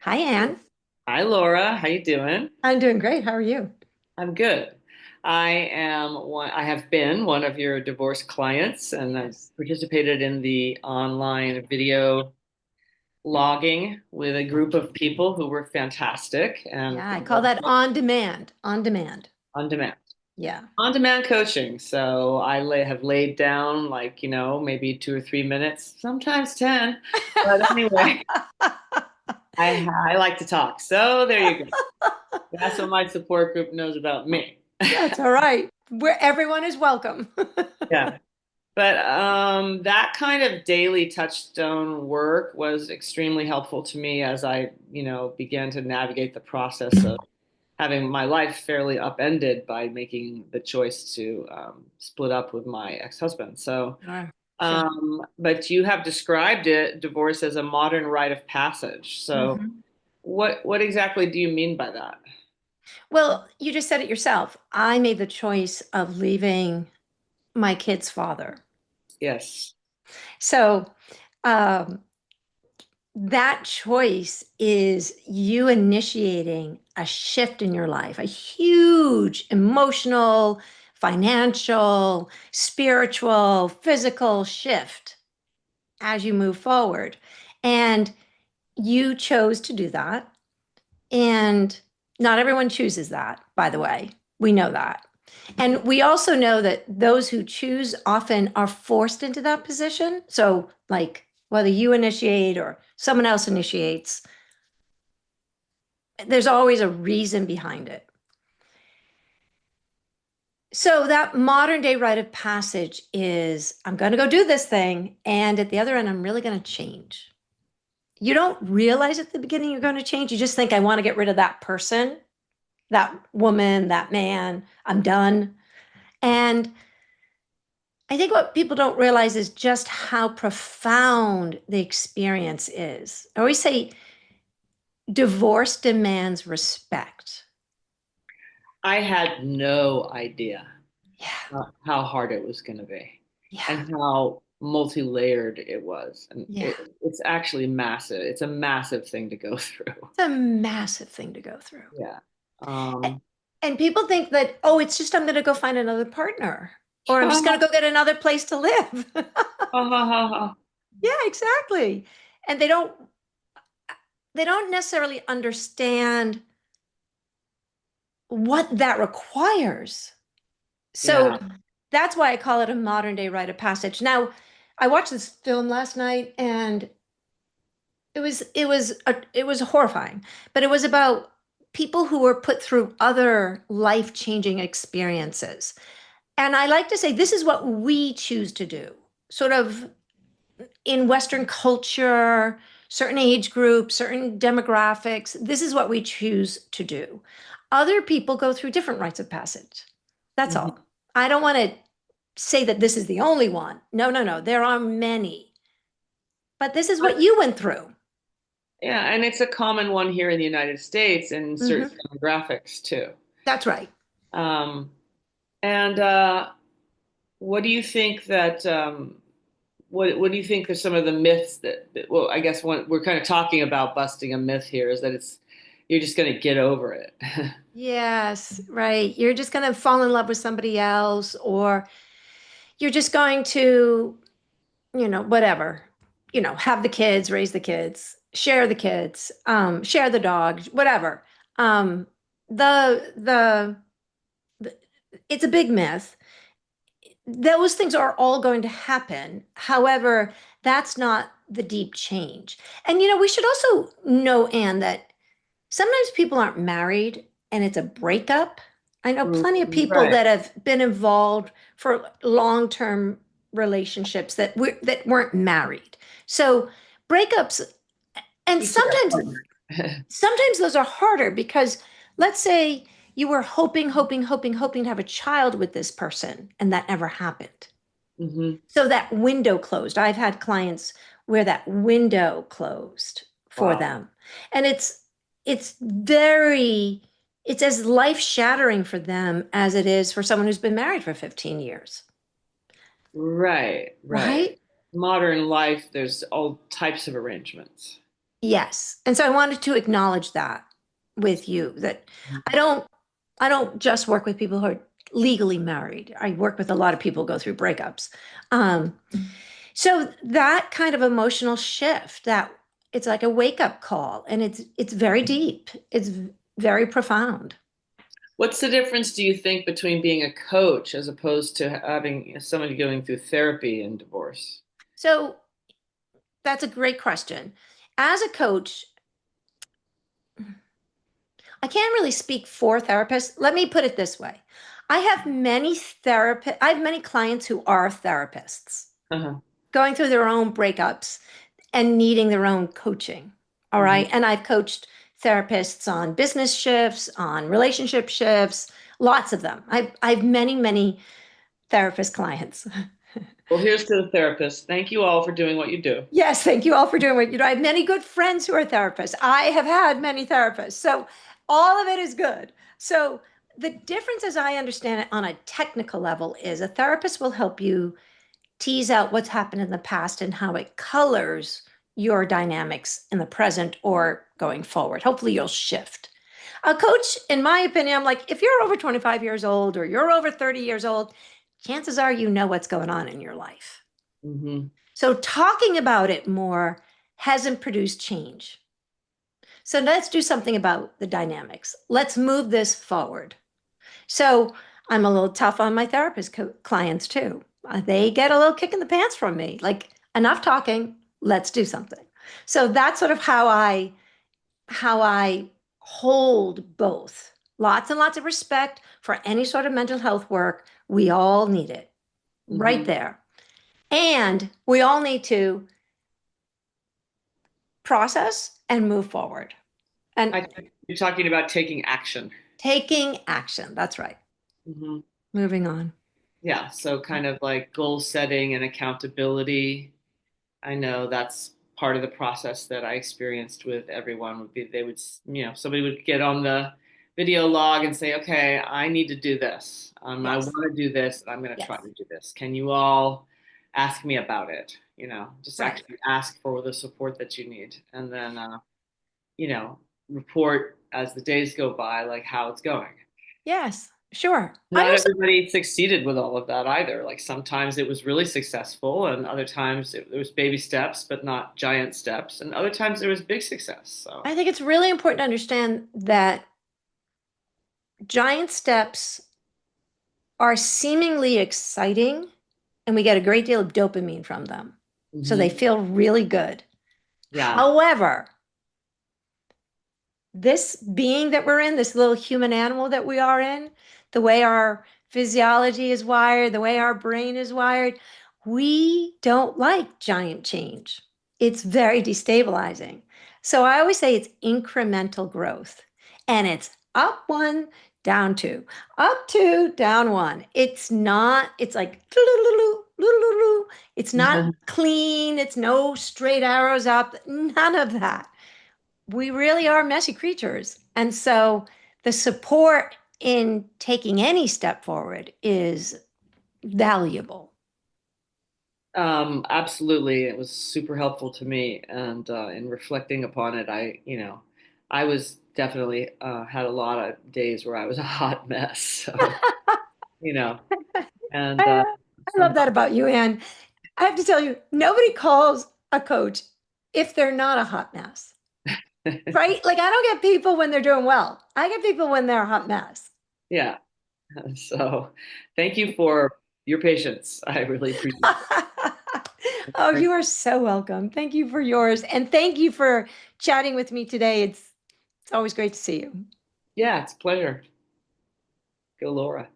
Hi, Anne. Hi Laura, how you doing? I'm doing great. How are you? I'm good. I have been one of your divorce clients and I've Yes. participated in the online video logging with a group of people who were fantastic and Yeah, I call that on demand. On demand. on demand. Yeah. On demand coaching. So have laid down maybe 2 or 3 minutes, sometimes 10. But anyway, I like to talk. So there you go. That's what my support group knows about me. That's all right. Where everyone is welcome. Yeah. But that kind of daily touchstone work was extremely helpful to me as I began to navigate the process of having my life fairly upended by making the choice to split up with my ex-husband. So, Ah, sure. but you have described divorce, as a modern rite of passage. So, Mhm. what exactly do you mean by that? Well, you just said it yourself. I made the choice of leaving my kid's father. Yes. So, um, that choice is you initiating a shift in your life, a huge emotional, financial, spiritual, physical shift as you move forward. And you chose to do that. And not everyone chooses that, by the way. We know that. And we also know that those who choose often are forced into that position. So, like, whether you initiate or someone else initiates, there's always a reason behind it. So, that modern day rite of passage is I'm going to go do this thing. And at the other end, I'm really going to change. You don't realize at the beginning you're going to change. You just think, I want to get rid of that person, that woman, that man. I'm done. And I think what people don't realize is just how profound the experience is. I always say divorce demands respect. I had no idea Yeah, how hard it was going to be yeah, and how multi-layered it was. And yeah. it's actually massive. It's a massive thing to go through. It's a massive thing to go through. Yeah. A- And people think that, oh, it's just I'm going to go find another partner or I'm just going to go get another place to live. Yeah, exactly. And they don't necessarily understand what that requires. So Yeah. that's why I call it a modern day rite of passage. Now, I watched this film last night and it was horrifying, but it was about people who were put through other life-changing experiences. And I like to say this is what we choose to do. Sort of in Western culture, certain age groups, certain demographics, this is what we choose to do. Other people go through different rites of passage. That's Mhm. all. I don't want to say that this is the only one. No, no, no. There are many. But this is what you went through. Yeah, and it's a common one here in the United States and certain Hmm. demographics too. That's right. Um, and what do you think that what do you think are some of the myths well, I guess we're kind of talking about busting a myth here is that it's you're just going to get over it. Yes, right. You're just going to fall in love with somebody else, or you're just going to, whatever, have the kids, raise the kids, share the kids, share the dog, whatever. Um, the it's a big myth. Those things are all going to happen. However, that's not the deep change. And we should also know, Anne, that sometimes people aren't married and it's a breakup. I know plenty of people Right. that have been involved for long-term relationships that weren't married. So breakups, and Each their sometimes partner. sometimes those are harder because let's say you were hoping, hoping, hoping, hoping to have a child with this person and that never happened. Hmm. So that window closed. I've had clients where that window closed for Wow. them. And it's as life-shattering for them as it is for someone who's been married for 15 years. Right, right. Right? Modern life, there's all types of arrangements. Yes. And so I wanted to acknowledge that with you that I don't I don't just work with people who are legally married. I work with a lot of people who go through breakups. Um, so that kind of emotional shift, that it's like a wake-up call and it's very deep. It's very profound. What's the difference, do you think, between being a coach as opposed to having somebody going through therapy and divorce? So that's a great question. As a coach, I can't really speak for therapists. Let me put it this way. I have many clients who are therapists Uh-huh. going through their own breakups and needing their own coaching. All Hmm. right. And I've coached therapists on business shifts, on relationship shifts, lots of them. I have many, many therapist clients. Well, here's to the therapist. Thank you all for doing what you do. Yes, thank you all for doing what you do. I have many good friends who are therapists. I have had many therapists. So all of it is good. So the difference, as I understand it on a technical level, is a therapist will help you tease out what's happened in the past and how it colors your dynamics in the present or going forward. Hopefully, you'll shift. A coach, in my opinion, I'm like, if you're over 25 years old or you're over 30 years old, chances are you know what's going on in your life. Hmm. So talking about it more hasn't produced change. So let's do something about the dynamics. Let's move this forward. So I'm a little tough on my clients too. They get a little kick in the pants from me. Like, enough talking, let's do something. So that's sort of how I hold both. Lots and lots of respect for any sort of mental health work. We all need it right Hmm. there. And we all need to process and move forward. And I think you're talking about taking action. taking action. That's right. Hmm. Moving on. Yeah, so kind of like goal setting and accountability. I know that's part of the process that I experienced with everyone would be they would, somebody would get on the video log and say, okay, I need to do this. I Yes. want to do this, and I'm going to try Yes. to do this. Can you all ask me about it? Just Right. actually ask for the support that you need, and then, you know, report as the days go by, like how it's going. Yes. Sure. I Not also, everybody succeeded with all of that either. Like sometimes it was really successful, and other times it was baby steps, but not giant steps, and other times there was big success. So, I think it's really important to understand that giant steps are seemingly exciting and we get a great deal of dopamine from them. So they mhm. feel really good. Yeah. However, this being that we're in, this little human animal that we are in, the way our physiology is wired, the way our brain is wired, we don't like giant change. It's very destabilizing. So I always say it's incremental growth and it's up one, down two, up two, down one. It's not, it's like, it's not clean. It's no straight arrows up, none of that. We really are messy creatures. And so the support in taking any step forward is valuable. Absolutely. It was super helpful to me, and in reflecting upon it, I was definitely had a lot of days where I was a hot mess. So, you know, and I love that sometimes. about you, Anne. I have to tell you, nobody calls a coach if they're not a hot mess, right? Like, I don't get people when they're doing well. I get people when they're a hot mess. Yeah. So thank you for your patience. I really appreciate Oh, it. you are so welcome. Thank you for yours. And thank you for chatting with me today. It's always great to see you. Yeah, it's a pleasure. Go, Laura.